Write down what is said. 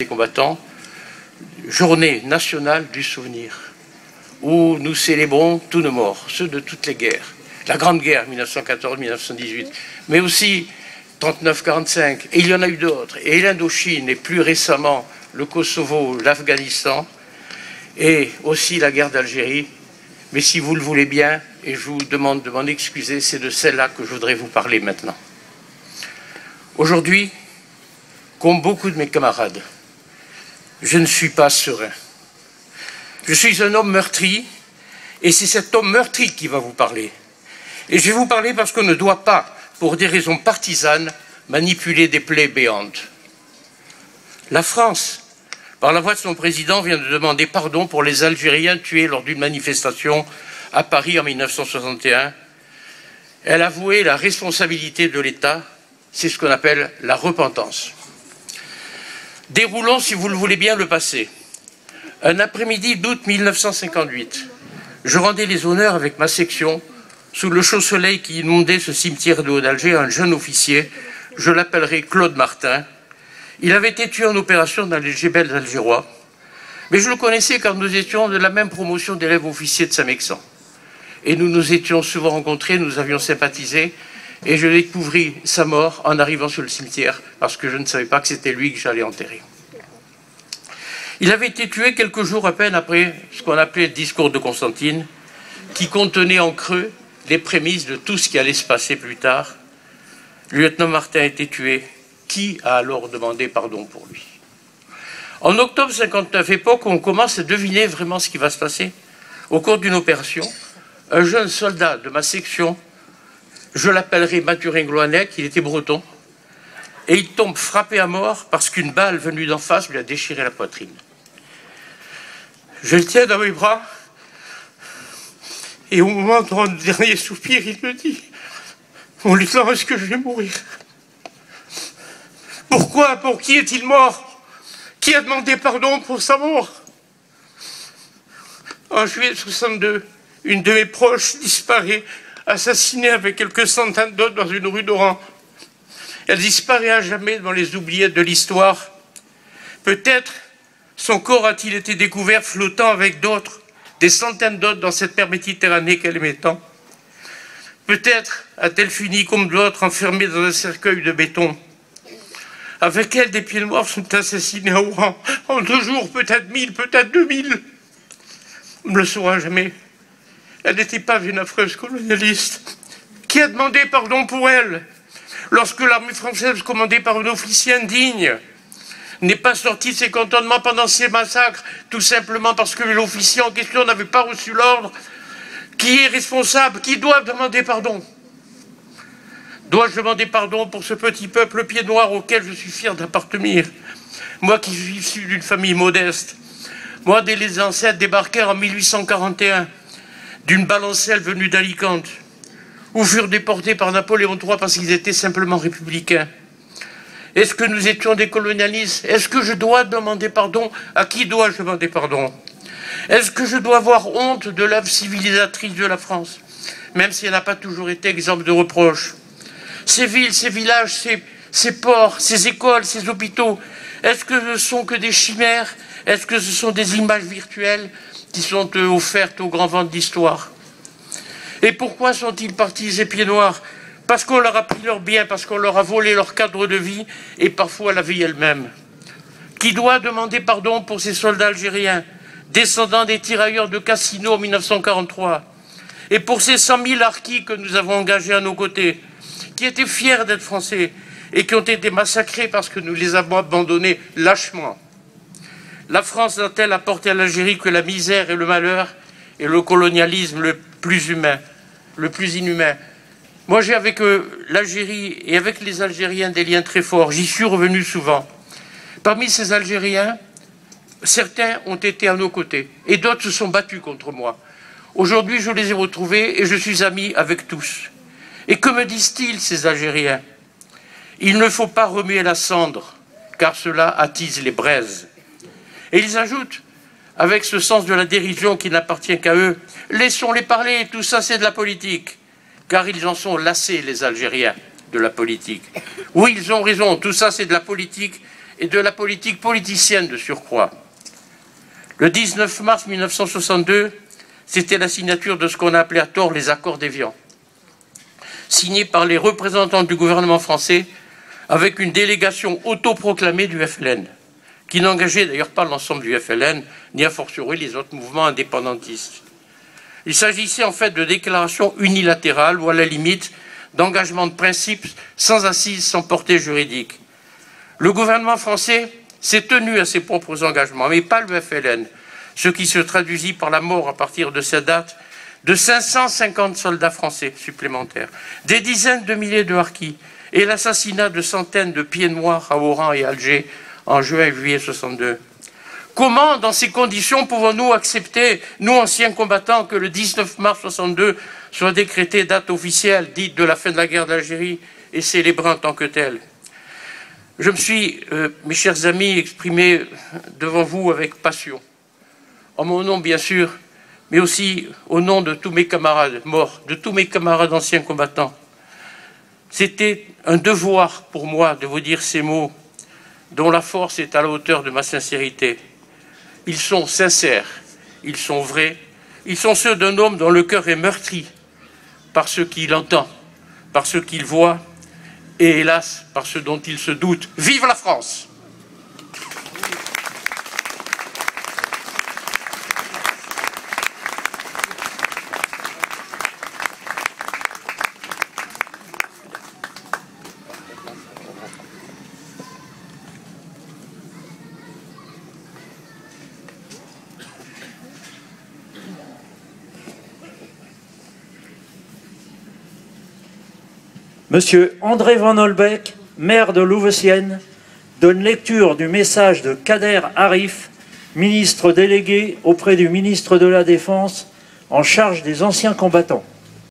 des combattants, journée nationale du souvenir, où nous célébrons tous nos morts, ceux de toutes les guerres. La Grande Guerre, 1914-1918, mais aussi 39-45, et il y en a eu d'autres, et l'Indochine, et plus récemment le Kosovo, l'Afghanistan, et aussi la guerre d'Algérie. Mais si vous le voulez bien, et je vous demande de m'en excuser, c'est de celle-là que je voudrais vous parler maintenant. Aujourd'hui, comme beaucoup de mes camarades, je ne suis pas serein. Je suis un homme meurtri, et c'est cet homme meurtri qui va vous parler. Et je vais vous parler parce qu'on ne doit pas, pour des raisons partisanes, manipuler des plaies béantes. La France, par la voix de son président, vient de demander pardon pour les Algériens tués lors d'une manifestation à Paris en 1961. Elle a avoué la responsabilité de l'État, c'est ce qu'on appelle la repentance. Déroulons, si vous le voulez bien, le passé. Un après-midi d'août 1958, je rendais les honneurs avec ma section sous le chaud soleil qui inondait ce cimetière de Haut-d'Alger, un jeune officier, je l'appellerai Claude Martin. Il avait été tué en opération dans les Jebels algérois, mais je le connaissais car nous étions de la même promotion d'élèves officiers de Saint-Mexan. Et nous nous étions souvent rencontrés, nous avions sympathisé, et je découvris sa mort en arrivant sur le cimetière, parce que je ne savais pas que c'était lui que j'allais enterrer. Il avait été tué quelques jours à peine après ce qu'on appelait le discours de Constantine, qui contenait en creux les prémices de tout ce qui allait se passer plus tard. Le lieutenant Martin a été tué. Qui a alors demandé pardon pour lui? En octobre 59, époque où on commence à deviner vraiment ce qui va se passer, au cours d'une opération, un jeune soldat de ma section, je l'appellerai Mathurin-Gloanec, il était breton, et il tombe frappé à mort parce qu'une balle venue d'en face lui a déchiré la poitrine. Je le tiens dans mes bras, et au moment de mon dernier soupir, il me dit « Mon lieutenant, est-ce que je vais mourir? Pourquoi? Pour qui est-il mort? Qui a demandé pardon pour sa mort ?» En juillet 62, une de mes proches disparaît, assassinée avec quelques centaines d'autres dans une rue d'Oran. Elle disparaît à jamais dans les oubliettes de l'histoire. Peut-être son corps a-t-il été découvert flottant avec d'autres, des centaines d'autres dans cette mer Méditerranée qu'elle aimait tant. Peut-être a-t-elle fini comme d'autres enfermée dans un cercueil de béton. Avec elle, des pieds noirs sont assassinés à Oran. En 2 jours, peut-être 1000, peut-être 2000. On ne le saura jamais. Elle n'était pas une affreuse colonialiste. Qui a demandé pardon pour elle lorsque l'armée française, commandée par un officier indigne, n'est pas sortie de ses cantonnements pendant ces massacres, tout simplement parce que l'officier en question n'avait pas reçu l'ordre? Qui est responsable? Qui doit demander pardon? Dois-je demander pardon pour ce petit peuple pied noir auquel je suis fier d'appartenir? Moi qui suis issu d'une famille modeste, moi dès les ancêtres débarquèrent en 1841 d'une balancelle venue d'Alicante, où furent déportés par Napoléon III parce qu'ils étaient simplement républicains. Est-ce que nous étions des colonialistes? Est-ce que je dois demander pardon? À qui dois-je demander pardon? Est-ce que je dois avoir honte de l'œuvre civilisatrice de la France, même si elle n'a pas toujours été exemple de reproche? Ces villes, ces villages, ces ports, ces écoles, ces hôpitaux, est-ce que ce ne sont que des chimères? Est-ce que ce sont des images virtuelles qui sont offertes au grand vent de l'histoire? Et pourquoi sont-ils partis, ces pieds noirs? Parce qu'on leur a pris leurs biens, parce qu'on leur a volé leur cadre de vie et parfois la vie elle-même. Qui doit demander pardon pour ces soldats algériens, descendants des tirailleurs de Cassino en 1943, et pour ces 100 000 harkis que nous avons engagés à nos côtés, qui étaient fiers d'être français et qui ont été massacrés parce que nous les avons abandonnés lâchement? La France n'a-t-elle apporté à l'Algérie que la misère et le malheur et le colonialisme le plus humain, le plus inhumain? Moi, j'ai avec l'Algérie et avec les Algériens des liens très forts. J'y suis revenu souvent. Parmi ces Algériens, certains ont été à nos côtés et d'autres se sont battus contre moi. Aujourd'hui, je les ai retrouvés et je suis ami avec tous. Et que me disent-ils, ces Algériens? Il ne faut pas remuer la cendre, car cela attise les braises. Et ils ajoutent, avec ce sens de la dérision qui n'appartient qu'à eux, laissons-les parler, tout ça c'est de la politique. Car ils en sont lassés, les Algériens, de la politique. Oui, ils ont raison, tout ça c'est de la politique, et de la politique politicienne de surcroît. Le 19 mars 1962, c'était la signature de ce qu'on a appelé à tort les accords d'Évian, signés par les représentants du gouvernement français avec une délégation autoproclamée du FLN, qui n'engageait d'ailleurs pas l'ensemble du FLN, ni a fortiori les autres mouvements indépendantistes. Il s'agissait en fait de déclarations unilatérales ou à la limite d'engagements de principe sans assise, sans portée juridique. Le gouvernement français s'est tenu à ses propres engagements, mais pas le FLN, ce qui se traduisit par la mort à partir de cette date de 550 soldats français supplémentaires, des dizaines de milliers de harkis et l'assassinat de centaines de pieds noirs à Oran et Alger en juin et juillet 62. Comment, dans ces conditions, pouvons-nous accepter, nous anciens combattants, que le 19 mars 62 soit décrété date officielle, dite de la fin de la guerre d'Algérie, et célébrée en tant que telle? Je me suis, mes chers amis, exprimé devant vous avec passion, en mon nom bien sûr, mais aussi au nom de tous mes camarades morts, de tous mes camarades anciens combattants. C'était un devoir pour moi de vous dire ces mots dont la force est à la hauteur de ma sincérité. Ils sont sincères, ils sont vrais, ils sont ceux d'un homme dont le cœur est meurtri par ce qu'il entend, par ce qu'il voit, et hélas, par ce dont il se doute. Vive la France! Monsieur André Van Holbeck, maire de Louveciennes, donne lecture du message de Kader Arif, ministre délégué auprès du ministre de la Défense en charge des anciens combattants.